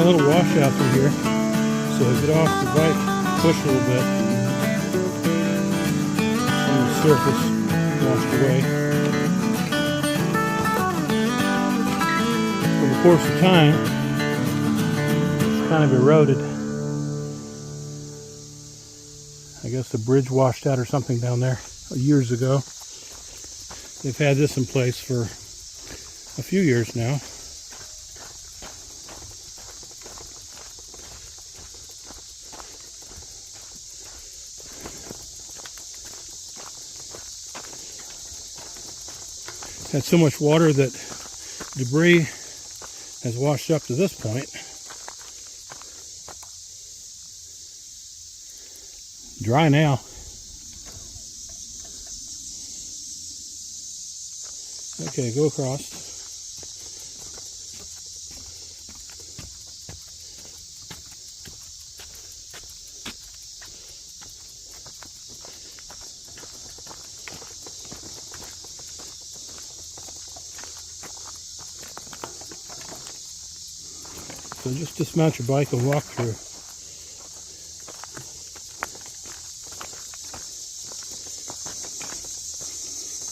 got a little washout through here, so I get off the bike, push a little bit, and the surface washed away. Over the course of time, it's kind of eroded. I guess the bridge washed out or something down there years ago. They've had this in place for a few years now. Had so much water that debris has washed up to this point. Dry now. Okay, go across. So just dismount your bike and walk through.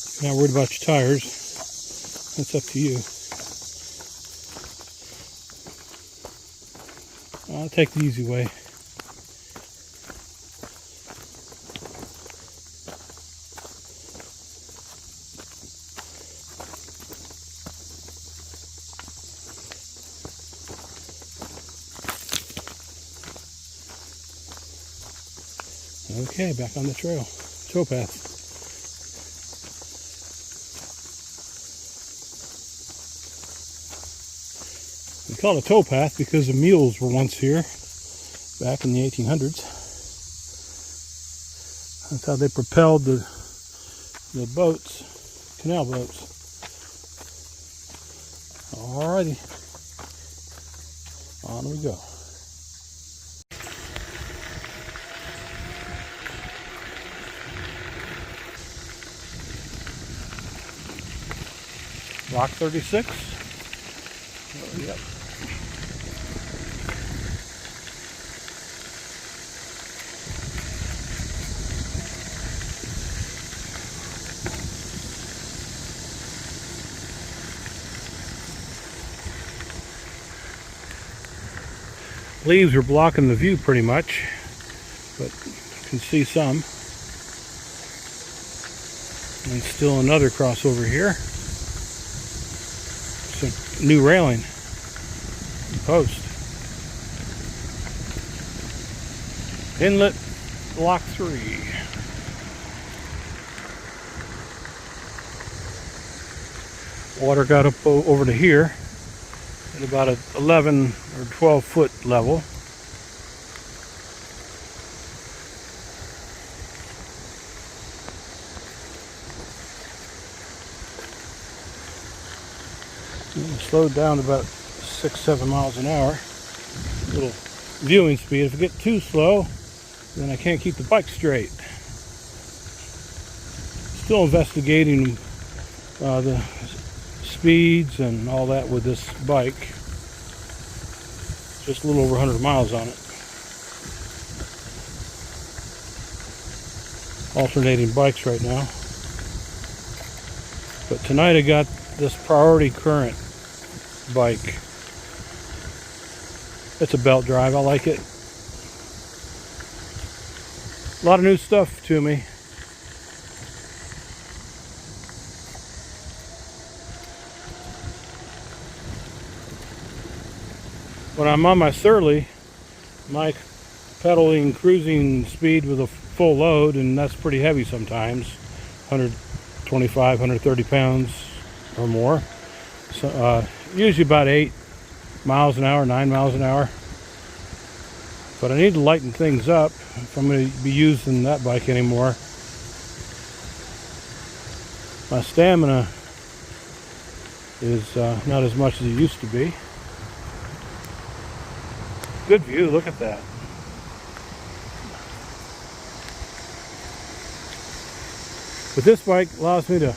If you're not worried about your tires, that's up to you. I'll take the easy way. Okay, back on the trail. Towpath. We call it a towpath because the mules were once here back in the 1800s. That's how they propelled the boats, canal boats. Alrighty, on we go. Rock 36. Oh, yep. Leaves are blocking the view pretty much, but you can see some. And still another crossover here. It's a new railing post. Inlet Lock 3. Water got up over to here at about an 11 or 12 foot level. Slowed down to about 6-7 miles an hour. Little viewing speed. If I get too slow, then I can't keep the bike straight. Still investigating the speeds and all that with this bike. Just a little over 100 miles on it. Alternating bikes right now. But tonight I got this Priority Current bike. It's a belt drive. I like it. A lot of new stuff to me. When I'm on my Surly, my pedaling cruising speed with a full load, and that's pretty heavy sometimes, 125, 130 pounds or more. So usually about 8 miles an hour, 9 miles an hour. But I need to lighten things up if I'm going to be using that bike anymore. My stamina is not as much as it used to be. Good view, look at that. But this bike allows me to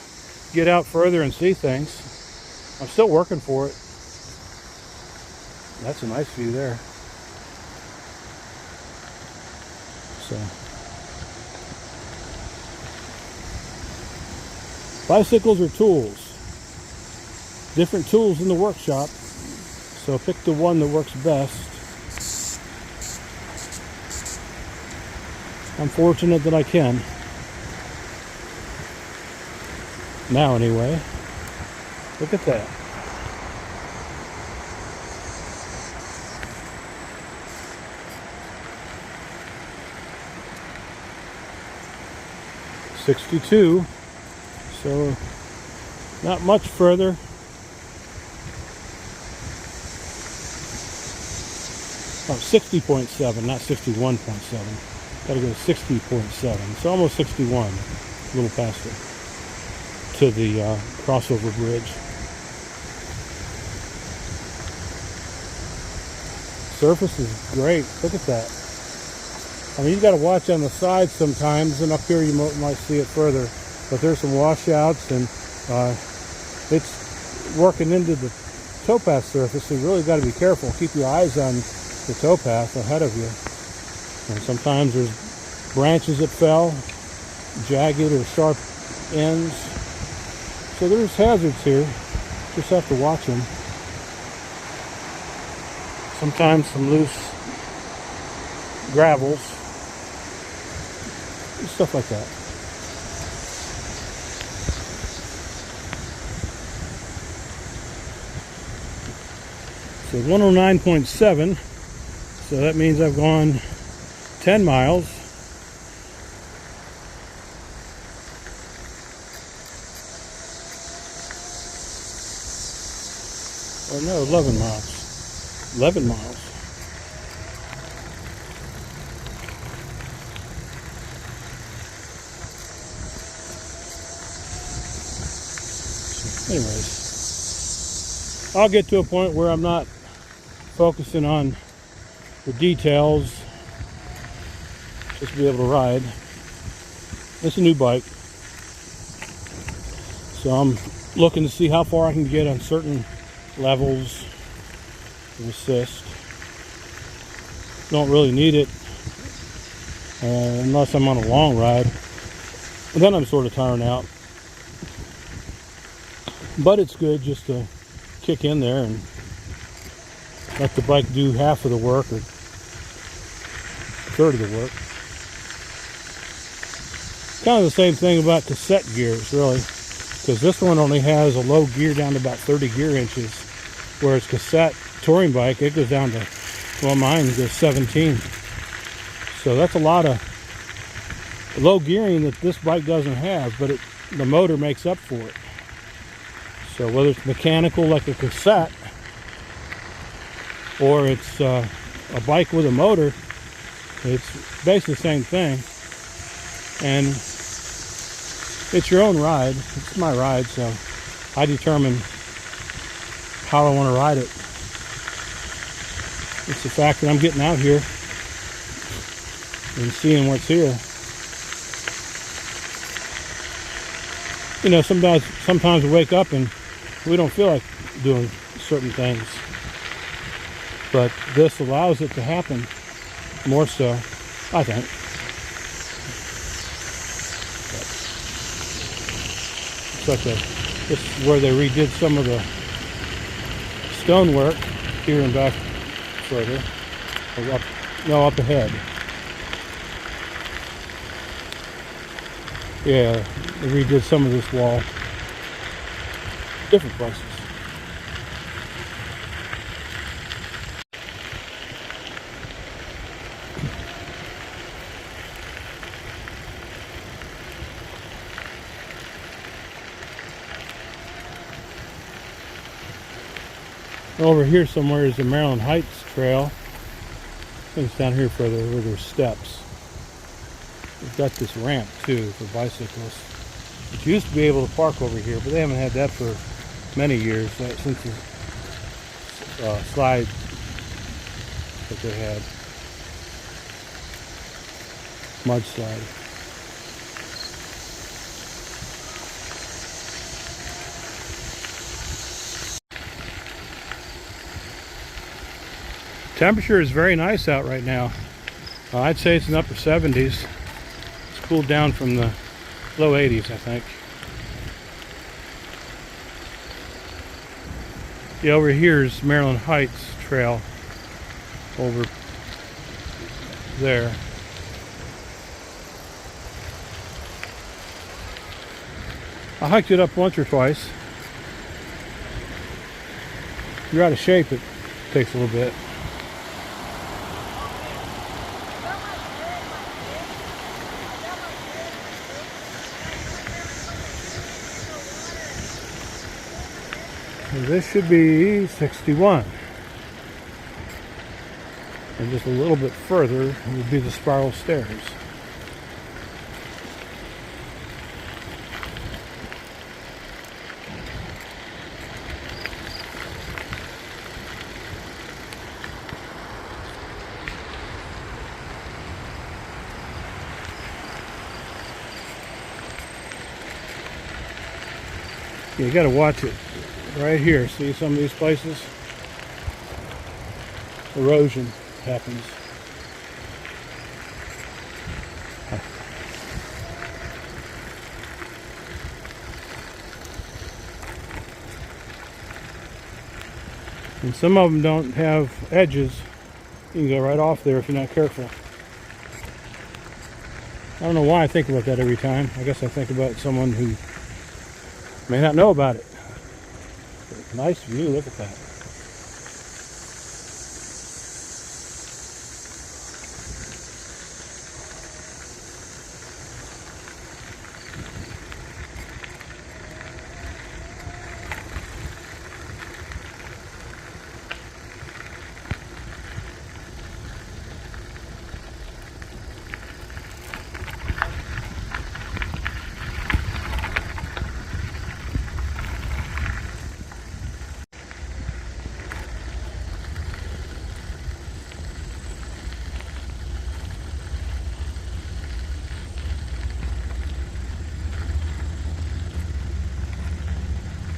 get out further and see things. I'm still working for it. That's a nice view there. So, bicycles are tools. Different tools in the workshop. So pick the one that works best. I'm fortunate that I can. Now anyway. Look at that. .62, so not much further. Oh, 60.7, not 61.7. Gotta go to 60.7. So almost 61. A little past it. To the crossover bridge. Surface is great. Look at that. I mean, you got to watch on the sides sometimes, and up here you might see it further. But there's some washouts, and it's working into the towpath surface, so you really got to be careful. Keep your eyes on the towpath ahead of you. And sometimes there's branches that fell, jagged or sharp ends. So there's hazards here. Just have to watch them. Sometimes some loose gravels. Stuff like that. So 109.7. So that means I've gone 10 miles. Or no, 11 miles. 11 miles. Anyways, I'll get to a point where I'm not focusing on the details, just be able to ride. It's a new bike, so I'm looking to see how far I can get on certain levels of assist. Don't really need it unless I'm on a long ride, and then I'm sort of tiring out. But it's good just to kick in there and let the bike do half of the work or a third of the work. Kind of the same thing about cassette gears, really, because this one only has a low gear down to about 30 gear inches, whereas cassette touring bike, it goes down to, well, mine goes 17. So that's a lot of low gearing that this bike doesn't have, but the motor makes up for it. So whether it's mechanical like a cassette, or it's a bike with a motor, it's basically the same thing. And it's your own ride. It's my ride, so I determine how I want to ride it. It's the fact that I'm getting out here and seeing what's here. You know, sometimes we wake up and we don't feel like doing certain things, but this allows it to happen more so, I think. It's like this is where they redid some of the stonework here and back further, or up ahead. Yeah, they redid some of this wall. Different places. Over here somewhere is the Maryland Heights Trail. I think it's down here further where there's steps. We've got this ramp too for bicyclists. It used to be able to park over here, but they haven't had that for many years, since the slide that they had. Mud slide. Temperature is very nice out right now. I'd say it's in the upper 70s. It's cooled down from the low 80s, I think. Yeah, over here is Maryland Heights Trail. Over there. I hiked it up once or twice. If you're out of shape, it takes a little bit. And this should be 61. And just a little bit further would be the spiral stairs. You got to watch it right here. See some of these places? Erosion happens. And some of them don't have edges. You can go right off there if you're not careful. I don't know why I think about that every time. I guess I think about someone who may not know about it. Nice view, look at that.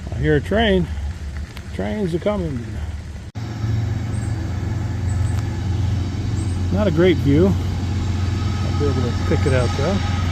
I hear a train. Trains are coming. Not a great view. I'll be able to pick it out though.